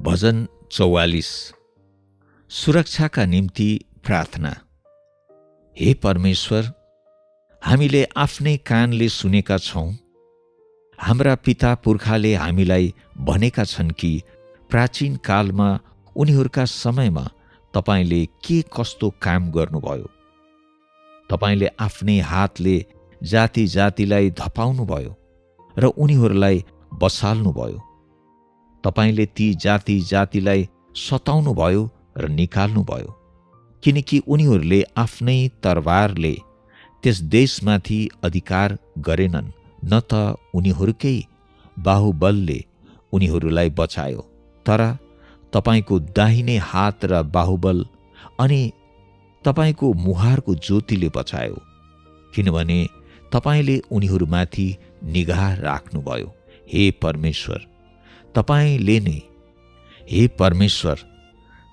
भजन 44 सुरक्षाका निम्ति प्रार्थना। हे परमेश्वर, हामीले आफ्नै कानले सुनेका छौँ, हाम्रा पिता पुर्खाले हामीलाई भनेका छन् कि प्राचीन कालमा उनीहरूका समयमा तपाईले के कस्तो काम गर्नुभयो। तपाईले आफ्नै हातले जाति जातिलाई धपाउनुभयो र उनीहरूलाई बसाल्नुभयो। तपाईले ती जाति जातिलाई सताउनुभयो र निकाल्नुभयो, किनकि उनीहरूले आफ्नै तरवारले त्यस देशमाथि अधिकार गरेनन्, न त उनीहरूकै बाहुबलले उनीहरूलाई बचायो, तर तपाईको दाहिने हात र बाहुबल अनि तपाईको मुहारको ज्योतिले बचायो, किनभने तपाईले उनीहरूमाथि निगाह राख्नुभयो। हे परमेश्वर, तपाईले नै हे परमेश्वर,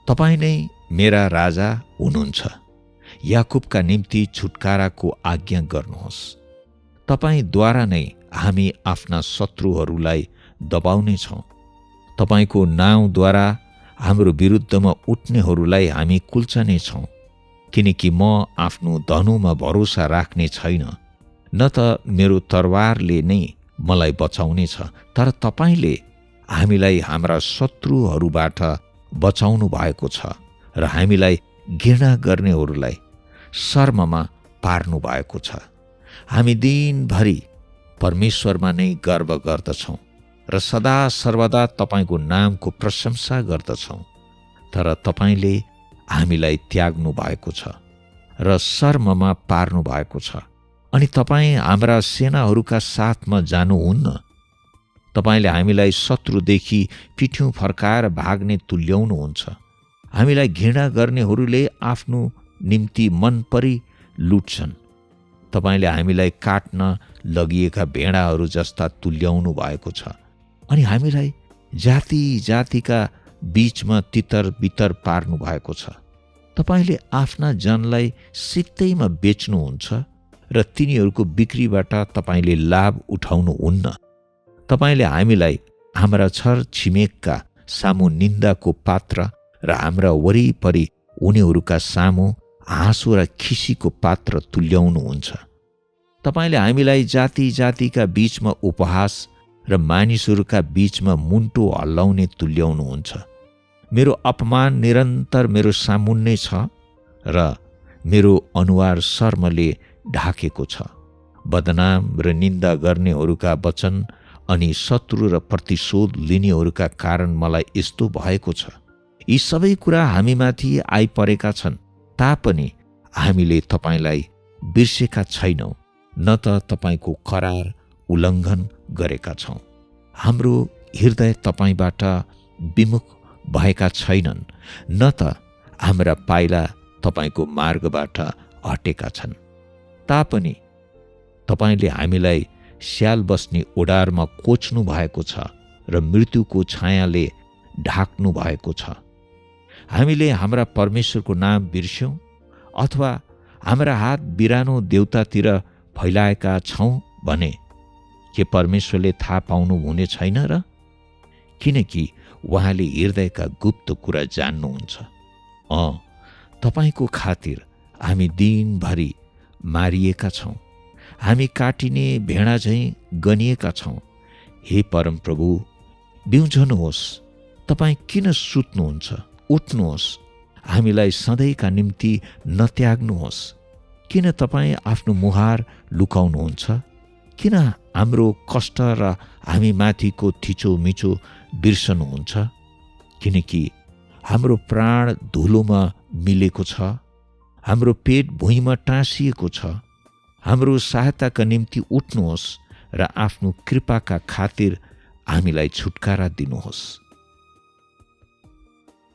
तपाईँ नै मेरा राजा हुनुहुन्छ। याकुबका निम्ति छुटकाराको आज्ञा गर्नुहोस्। तपाईद्वारा नै हामी आफ्ना शत्रुहरूलाई दबाउनेछौँ। तपाईको नाउँद्वारा हाम्रो विरुद्धमा उठ्नेहरूलाई हामी कुल्चनेछौँ, किनकि म आफ्नो धनुमा भरोसा राख्ने छैन, न त मेरो तरवारले नै मलाई बचाउनेछ, तर तपाईले हामीलाई हाम्रा शत्रुहरूबाट बचाउनु भएको छ र हामीलाई घृणा गर्नेहरूलाई शर्ममा पार्नु भएको छ। हामी दिनभरि परमेश्वरमा नै गर्व गर्दछौँ र सदा सर्वदा तपाईको नामको प्रशंसा गर्दछौँ, तर तपाईले हामीलाई त्याग्नु भएको छ र शर्ममा पार्नु भएको छ, अनि तपाईँ हाम्रा सेनाहरूका साथमा जानुहुन्न। तपाईले हामीलाई शत्रुदेखि पिठ्यौँ फर्काएर भाग्ने तुल्याउनुहुन्छ। हामीलाई घृणा गर्नेहरूले आफ्नो निम्ति मन परी लुट्छन्। तपाईले हामीलाई काट्न लगिएका भेडाहरू जस्ता तुल्याउनु भएको छ, अनि हामीलाई जाति जातिका बीचमा तितर बितर पार्नु भएको छ। तपाईले आफ्ना जनलाई सित्तैमा बेच्नुहुन्छ र तिनीहरूको बिक्रीबाट तपाईले लाभ उठाउनुहुन्न। तपाईले हामीलाई हाम्रा छर छिमेकका सामु निन्दाको पात्र र हाम्रा वरिपरि उनीहरूका सामु हाँसो र खिसीको पात्र तुल्याउनुहुन्छ। तपाईले हामीलाई जाति जातिका बीचमा उपहास र मानिसहरूका बीचमा मुन्टो हल्लाउने तुल्याउनुहुन्छ। मेरो अपमान निरन्तर मेरो सामुन्ने छ र मेरो अनुहार शर्मले ढाकेको छ। बदनाम र निन्दा गर्नेहरूका वचन अनि शत्रु र प्रतिशोध लिनेहरूका कारण मलाई यस्तो भएको छ। यी सबै कुरा हामीमाथि आइपरेका छन्, तापनि हामीले तपाईलाई बिर्सेका छैनौँ, न त तपाईको करार उल्लङ्घन गरेका छौँ। हाम्रो हृदय तपाईबाट विमुख भएका छैनन्, न त हाम्रा पाइला तपाईको मार्गबाट हटेका छन्। तापनि तपाईले हामीलाई स्याल बस्ने ओडारमा कोच्नु भएको छ र मृत्युको छायाले ढाक्नु भएको छ। हामीले हाम्रा परमेश्वरको नाम बिर्स्यौँ अथवा हाम्रा हात बिरानो देवतातिर फैलाएका छौँ भने के परमेश्वरले थाहा पाउनु हुने छैन र? किनकि उहाँले हृदयका गुप्त कुरा जान्नुहुन्छ। तपाईको खातिर हामी दिनभरि मारिएका छौँ, हामी काटिने भेडा झैँ गनिएका छौँ। हे परमप्रभु, बिउझनुहोस्। तपाईँ किन सुत्नुहुन्छ? उठ्नुहोस्, हामीलाई सधैँका निम्ति नत्याग्नुहोस्। किन तपाईँ आफ्नो मुहार लुकाउनुहुन्छ? किन हाम्रो कष्ट र हामी माथिको थिचोमिचो बिर्सनुहुन्छ? किनकि हाम्रो प्राण धुलोमा मिलेको छ, हाम्रो पेट भुइँमा टाँसिएको छ। हाम्रो सहायताका निम्ति उठ्नुहोस् र आफ्नो कृपाका खातिर हामीलाई छुटकारा दिनुहोस्।